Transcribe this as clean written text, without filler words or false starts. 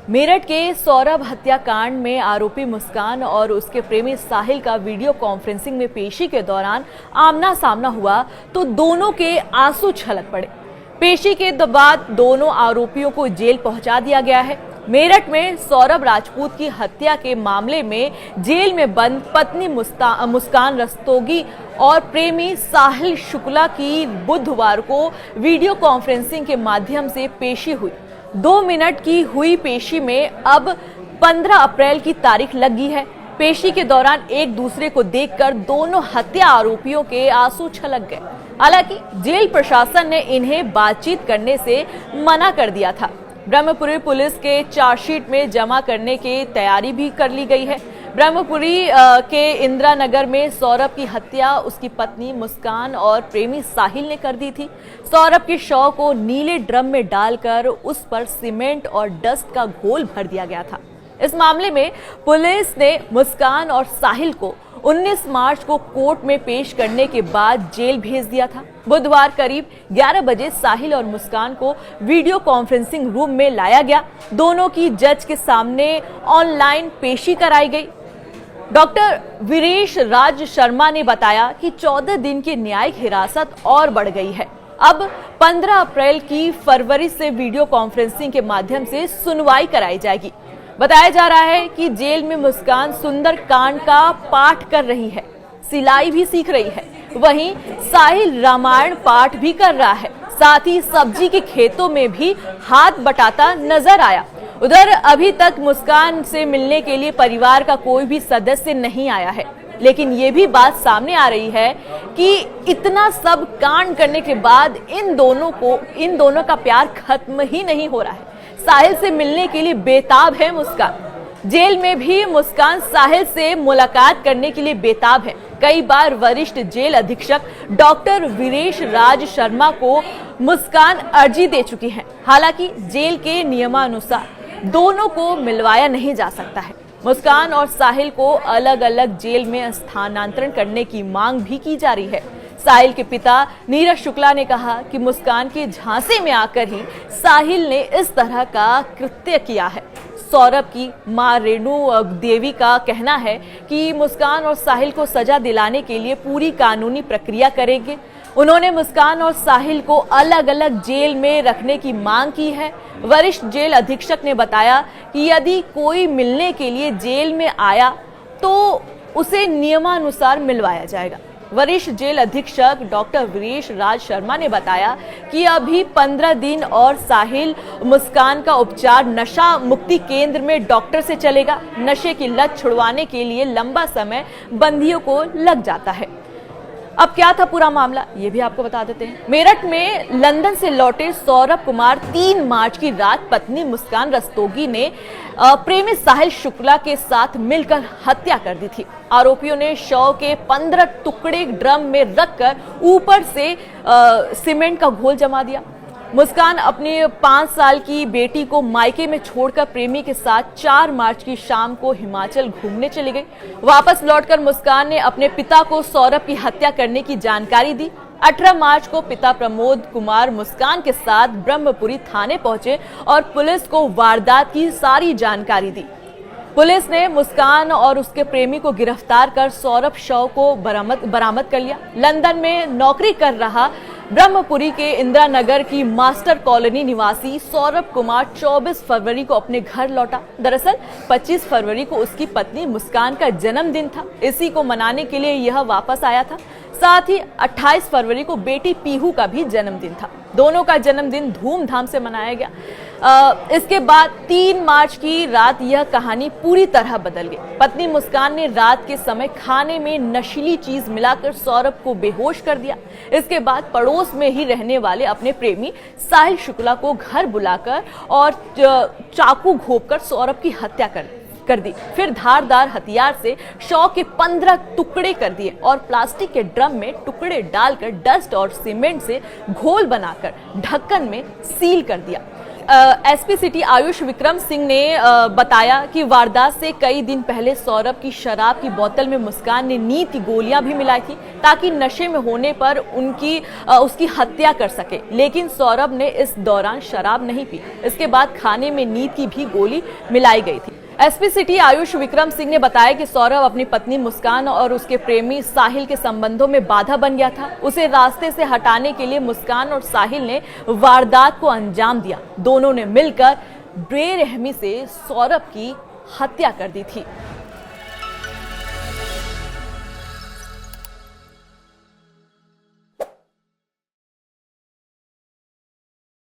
मेरठ के सौरभ हत्याकांड में आरोपी मुस्कान और उसके प्रेमी साहिल का वीडियो कॉन्फ्रेंसिंग में पेशी के दौरान आमना सामना हुआ तो दोनों के आंसू छलक पड़े। पेशी के बाद दोनों आरोपियों को जेल पहुंचा दिया गया है। मेरठ में सौरभ राजपूत की हत्या के मामले में जेल में बंद पत्नी मुस्कान रस्तोगी और प्रेमी साहिल शुक्ला की बुधवार को वीडियो कॉन्फ्रेंसिंग के माध्यम से पेशी हुई। 2 मिनट की हुई पेशी में अब 15 अप्रैल की तारीख लगी है। पेशी के दौरान एक दूसरे को देखकर दोनों हत्या आरोपियों के आंसू छलक गए। हालांकि जेल प्रशासन ने इन्हें बातचीत करने से मना कर दिया था। ब्रह्मपुरी पुलिस के चार्जशीट में जमा करने की तैयारी भी कर ली गई है। ब्रह्मपुरी के इंदिरा नगर में सौरभ की हत्या उसकी पत्नी मुस्कान और प्रेमी साहिल ने कर दी थी। सौरभ के शव को नीले ड्रम में डालकर उस पर सीमेंट और डस्ट का घोल भर दिया गया था। इस मामले में पुलिस ने मुस्कान और साहिल को 19 मार्च को कोर्ट में पेश करने के बाद जेल भेज दिया था। बुधवार करीब 11 बजे साहिल और मुस्कान को वीडियो कॉन्फ्रेंसिंग रूम में लाया गया। दोनों की जज के सामने ऑनलाइन पेशी कराई गई। डॉक्टर वीरेश राज शर्मा ने बताया कि 14 दिन की न्यायिक हिरासत और बढ़ गई है। अब 15 अप्रैल की फरवरी से वीडियो कॉन्फ्रेंसिंग के माध्यम से सुनवाई कराई जाएगी। बताया जा रहा है कि जेल में मुस्कान सुंदर कांड का पाठ कर रही है, सिलाई भी सीख रही है। वहीं साहिल रामायण पाठ भी कर रहा है। साथ ही सब्जी के खेतों में भी हाथ बटाता नजर आया। उधर अभी तक मुस्कान से मिलने के लिए परिवार का कोई भी सदस्य नहीं आया है, लेकिन ये भी बात सामने आ रही है कि इतना सब कांड करने के बाद इन दोनों का प्यार खत्म ही नहीं हो रहा है। साहिल से मिलने के लिए बेताब है मुस्कान। जेल में भी मुस्कान साहिल से मुलाकात करने के लिए बेताब है। कई बार वरिष्ठ जेल अधीक्षक डॉक्टर वीरेश राज शर्मा को मुस्कान अर्जी दे चुकी है। हालांकि जेल के नियमानुसार दोनों को मिलवाया नहीं जा सकता है। मुस्कान और साहिल को अलग अलग जेल में स्थानांतरण करने की मांग भी की जा रही है। साहिल के पिता नीरज शुक्ला ने कहा कि मुस्कान के झांसे में आकर ही साहिल ने इस तरह का कृत्य किया है। सौरभ की मां रेणु देवी का कहना है कि मुस्कान और साहिल को सजा दिलाने के लिए पूरी कानूनी प्रक्रिया करेंगे। उन्होंने मुस्कान और साहिल को अलग अलग जेल में रखने की मांग की है। वरिष्ठ जेल अधीक्षक ने बताया कि यदि कोई मिलने के लिए जेल में आया तो उसे नियमानुसार मिलवाया जाएगा। वरिष्ठ जेल अधीक्षक डॉक्टर वीरेश राज शर्मा ने बताया कि अभी 15 दिन और साहिल मुस्कान का उपचार नशा मुक्ति केंद्र में डॉक्टर से चलेगा। नशे की लत छुड़वाने के लिए लंबा समय बंदियों को लग जाता है। अब क्या था पूरा मामला, ये भी आपको बता देते हैं। मेरठ में लंदन से लौटे सौरभ कुमार 3 मार्च की रात पत्नी मुस्कान रस्तोगी ने प्रेमी साहिल शुक्ला के साथ मिलकर हत्या कर दी थी। आरोपियों ने शव के 15 टुकड़े ड्रम में रखकर ऊपर से सीमेंट का घोल जमा दिया। मुस्कान अपनी 5 साल की बेटी को मायके में छोड़कर प्रेमी के साथ 4 मार्च की शाम को हिमाचल घूमने चली गई। वापस लौटकर मुस्कान ने अपने पिता को सौरभ की हत्या करने की जानकारी दी। 18 मार्च को पिता प्रमोद कुमार मुस्कान के साथ ब्रह्मपुरी थाने पहुंचे और पुलिस को वारदात की सारी जानकारी दी। पुलिस ने मुस्कान और उसके प्रेमी को गिरफ्तार कर सौरभ शव को बरामद कर लिया। लंदन में नौकरी कर रहा ब्रह्मपुरी के इंदिरा नगर की मास्टर कॉलोनी निवासी सौरभ कुमार 24 फरवरी को अपने घर लौटा। दरअसल 25 फरवरी को उसकी पत्नी मुस्कान का जन्मदिन था। इसी को मनाने के लिए यह वापस आया था। साथ ही 28 फरवरी को बेटी पीहू का भी जन्मदिन था। दोनों का जन्मदिन धूमधाम से मनाया गया। इसके बाद 3 मार्च की रात यह कहानी पूरी तरह बदल गई। पत्नी मुस्कान ने रात के समय खाने में नशीली चीज मिलाकर सौरभ को बेहोश कर दिया। इसके बाद पड़ोस में ही रहने वाले अपने प्रेमी साहिल शुक्ला को घर बुलाकर और चाकू घोंपकर सौरभ की हत्या कर दी। फिर धारदार हथियार से शव के 15 टुकड़े कर दिए और प्लास्टिक के ड्रम में टुकड़े डालकर डस्ट और सीमेंट से घोल बनाकर ढक्कन में सील कर दिया। एसपी सिटी आयुष विक्रम सिंह ने बताया कि वारदात से कई दिन पहले सौरभ की शराब की बोतल में मुस्कान ने नींद की गोलियां भी मिलाई थी ताकि नशे में होने पर उसकी हत्या कर सके, लेकिन सौरभ ने इस दौरान शराब नहीं पी। इसके बाद खाने में नींद की भी गोली मिलाई गई थी। एसपी सिटी आयुष विक्रम सिंह ने बताया कि सौरभ अपनी पत्नी मुस्कान और उसके प्रेमी साहिल के संबंधों में बाधा बन गया था। उसे रास्ते से हटाने के लिए मुस्कान और साहिल ने वारदात को अंजाम दिया। दोनों ने मिलकर बेरहमी से सौरभ की हत्या कर दी थी।